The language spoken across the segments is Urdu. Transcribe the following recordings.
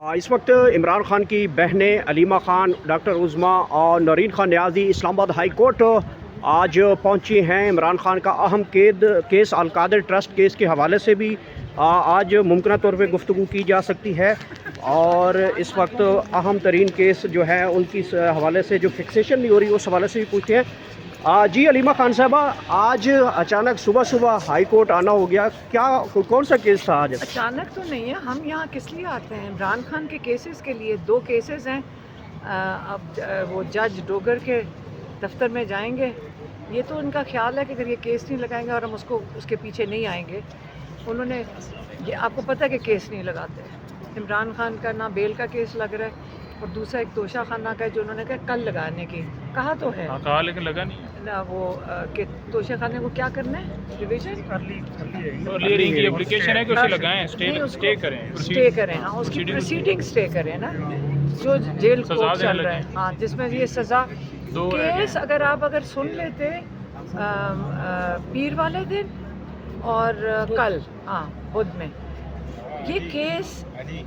اس وقت عمران خان کی بہنیں علیمہ خان، ڈاکٹر عظمیٰ اور نورین خان نیازی اسلام آباد ہائی کورٹ آج پہنچی ہیں۔ عمران خان کا اہم کیس القادر ٹرسٹ کیس کے حوالے سے بھی آج ممکنہ طور پہ گفتگو کی جا سکتی ہے، اور اس وقت اہم ترین کیس جو ہے ان کی حوالے سے جو فکسیشن نہیں ہو رہی اس حوالے سے بھی پوچھتے ہیں۔ جی علیمہ خان صاحبہ، آج اچانک صبح ہائی کورٹ آنا ہو گیا، کیا کون سا کیس تھا آج؟ اچانک تو نہیں ہے، ہم یہاں کس لیے آتے ہیں؟ عمران خان کے کیسز کے لیے 2 کیسز ہیں۔ اب وہ جج ڈوگر کے دفتر میں جائیں گے۔ یہ تو ان کا خیال ہے کہ اگر یہ کیس نہیں لگائیں گے اور ہم اس کے پیچھے نہیں آئیں گے، انہوں نے یہ آپ کو پتہ ہے کہ کیس نہیں لگاتے۔ عمران خان کا نہ بیل کا کیس لگ رہا ہے، اور دوسرا ایک توشہ خانہ کا ہے جو انہوں نے کہا کل لگانے کی کہا تو ہے، کہا لیکن لگا نہیں نہ وہ کہ توشہ خانے کو کیا کرنا ہے، ریویژن ارلی کی اپلیکیشن ہے کہ اسے لگائیں، سٹے کریں، سٹے کریں، ہاں اس کی پروسیڈنگ سٹے کریں نا، جو جیل کو چل رہا ہے، ہاں جس میں یہ سزا کیس اگر سن لیتے پیر والے دن اور کل ہاں بدھ میں یہ کیس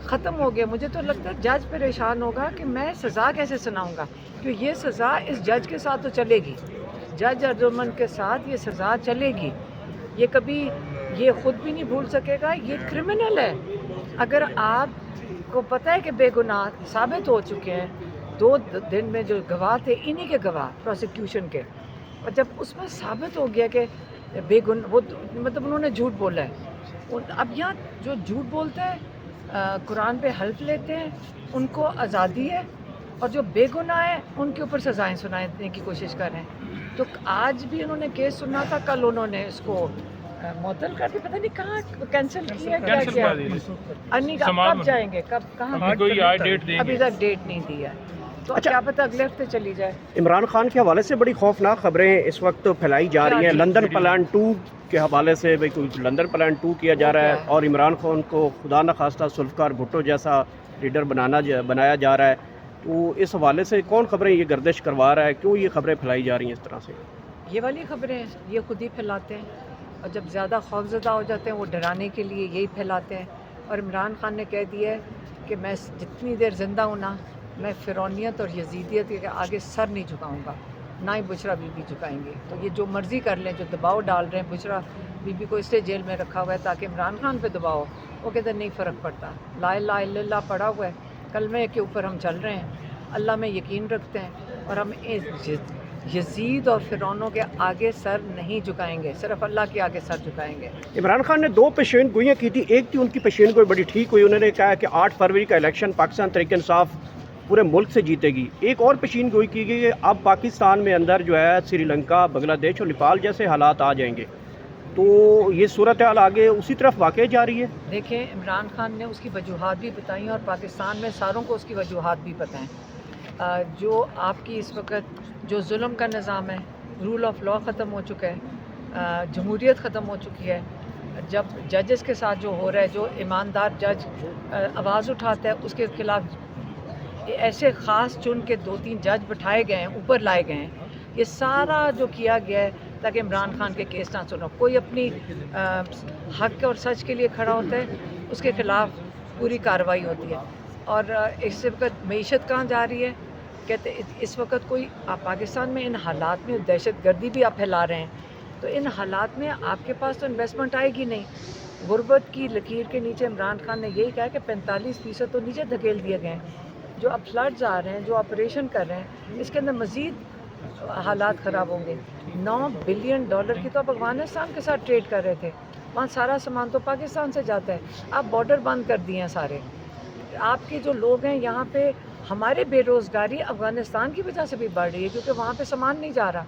ختم ہو گیا۔ مجھے تو لگتا ہے جج پریشان ہوگا کہ میں سزا کیسے سناؤں گا، کیونکہ یہ سزا اس جج کے ساتھ تو چلے گی، جج ارجمن کے ساتھ یہ سزا چلے گی، یہ کبھی یہ خود بھی نہیں بھول سکے گا، یہ کرمنل ہے۔ اگر آپ کو پتہ ہے کہ بے گناہ ثابت ہو چکے ہیں، 2 دن میں جو گواہ تھے انہی کے گواہ پروسیکیوشن کے، اور جب اس میں ثابت ہو گیا کہ بے گناہ وہ مطلب انہوں نے جھوٹ بولا ہے، اب یہاں جو جھوٹ بولتے ہیں قرآن پہ حلف لیتے ہیں ان کو آزادی ہے، اور جو بے گناہ ہیں ان کے اوپر سزائیں سنانے کی کوشش کر رہے ہیں۔ تو آج بھی انہوں نے کیس سنا تھا، کل انہوں نے اس کو معطل کر دیا، پتہ نہیں کہاں کینسل کیا کب جائیں گے، کہاں ابھی تک ڈیٹ نہیں دی ہے، تو کیا پتہ اگلے ہفتے چلی جائے۔ عمران خان کے حوالے سے بڑی خوفناک خبریں اس وقت پھیلائی جا رہی ہیں، لندن پلان 2 کے حوالے سے لندن پلان 2 کیا جا رہا ہے، اور عمران خان کو خدا نخواستہ ذوالفقار بھٹو جیسا لیڈر بنایا جا رہا ہے، تو اس حوالے سے کون خبریں یہ گردش کروا رہا ہے، کیوں یہ خبریں پھیلائی جا رہی ہیں اس طرح سے؟ یہ والی خبریں یہ خود ہی پھیلاتے ہیں، اور جب زیادہ خوفزدہ ہو جاتے ہیں وہ ڈرانے کے لیے یہی پھیلاتے ہیں، اور عمران خان نے کہہ دیا ہے کہ میں جتنی دیر زندہ ہوں نا، میں فرعونیت اور یزیدیت کے آگے سر نہیں جھکاؤں گا، نہ ہی بشرا بی بی جھکائیں گے۔ تو یہ جو مرضی کر لیں، جو دباؤ ڈال رہے ہیں، بشرا بی بی کو اس لیے جیل میں رکھا ہوا ہے تاکہ عمران خان پہ دباؤ ہو، وہ کہتے ہیں نہیں فرق پڑتا، لا الہ الا اللہ پڑھا ہوا ہے، کلمے کے اوپر ہم چل رہے ہیں، اللہ میں یقین رکھتے ہیں، اور ہم یزید اور فرعونوں کے آگے سر نہیں جھکائیں گے، صرف اللہ کے آگے سر جھکائیں گے۔ عمران خان نے 2 پیشین گوئیاں کی تھی، ایک تھی ان کی پیشین گوئی بڑی ٹھیک ہوئی، انہوں نے کہا کہ 8 فروری کا الیکشن پاکستان تحریک انصاف پورے ملک سے جیتے گی۔ ایک اور پیشین گوئی کی گئی کہ اب پاکستان میں اندر جو ہے سری لنکا، بنگلہ دیش اور نیپال جیسے حالات آ جائیں گے، تو یہ صورتحال آگے اسی طرف واقع جا رہی ہے۔ دیکھیں عمران خان نے اس کی وجوہات بھی بتائیں، اور پاکستان میں ساروں کو اس کی وجوہات بھی پتہ ہیں۔ جو آپ کی اس وقت جو ظلم کا نظام ہے، رول آف لا ختم ہو چکا ہے، جمہوریت ختم ہو چکی ہے، جب ججز کے ساتھ جو ہو رہا ہے، جو ایماندار جج آواز اٹھاتا ہے اس کے خلاف ایسے خاص چن کے 2-3 جج بٹھائے گئے ہیں، اوپر لائے گئے ہیں، یہ سارا جو کیا گیا ہے تاکہ عمران خان کے کیس نہ سنو، کوئی اپنی حق اور سچ کے لیے کھڑا ہوتا ہے اس کے خلاف پوری کارروائی ہوتی ہے۔ اور اس وقت معیشت کہاں جا رہی ہے، کہتے اس وقت کوئی پاکستان میں ان حالات میں دہشت گردی بھی آپ پھیلا رہے ہیں، تو ان حالات میں آپ کے پاس تو انویسٹمنٹ آئے گی نہیں۔ غربت کی لکیر کے نیچے عمران خان نے یہی کہا کہ 45% تو نیچے دھکیل دیے گئے ہیں، جو اب فلڈز آ رہے ہیں، جو آپریشن کر رہے ہیں، اس کے اندر مزید حالات خراب ہوں گے۔ $9 بلین کی تو اب افغانستان کے ساتھ ٹریڈ کر رہے تھے، وہاں سارا سامان تو پاکستان سے جاتا ہے، آپ بارڈر بند کر دیے ہیں سارے۔ آپ کے جو لوگ ہیں یہاں پہ، ہمارے بے روزگاری افغانستان کی وجہ سے بھی بڑھ رہی ہے کیونکہ وہاں پہ سامان نہیں جا رہا،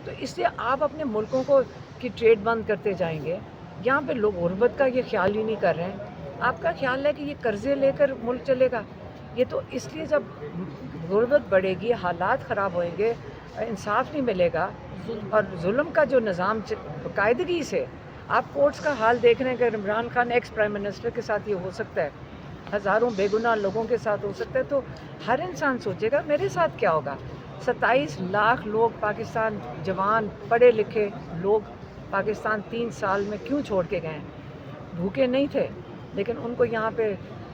تو اس لیے آپ اپنے ملکوں کو کی ٹریڈ بند کرتے جائیں گے، یہاں پہ لوگ غربت کا یہ خیال ہی نہیں کر رہے ہیں۔ آپ کا خیال ہے کہ یہ قرضے لے کر ملک چلے گا؟ یہ تو اس لیے جب غربت بڑھے گی، حالات خراب ہوئیں گے، انصاف نہیں ملے گا، اور ظلم کا جو نظام باقاعدگی سے آپ کورٹس کا حال دیکھ رہے ہیں کہ Imran Khan ex prime minister کے ساتھ یہ ہو سکتا ہے، ہزاروں بے گناہ لوگوں کے ساتھ ہو سکتا ہے، تو ہر انسان سوچے گا میرے ساتھ کیا ہوگا۔ 27 لاکھ لوگ پاکستان، جوان پڑھے لکھے لوگ پاکستان 3 سال میں کیوں چھوڑ کے گئے ہیں؟ بھوکے نہیں تھے، لیکن ان کو یہاں پہ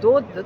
2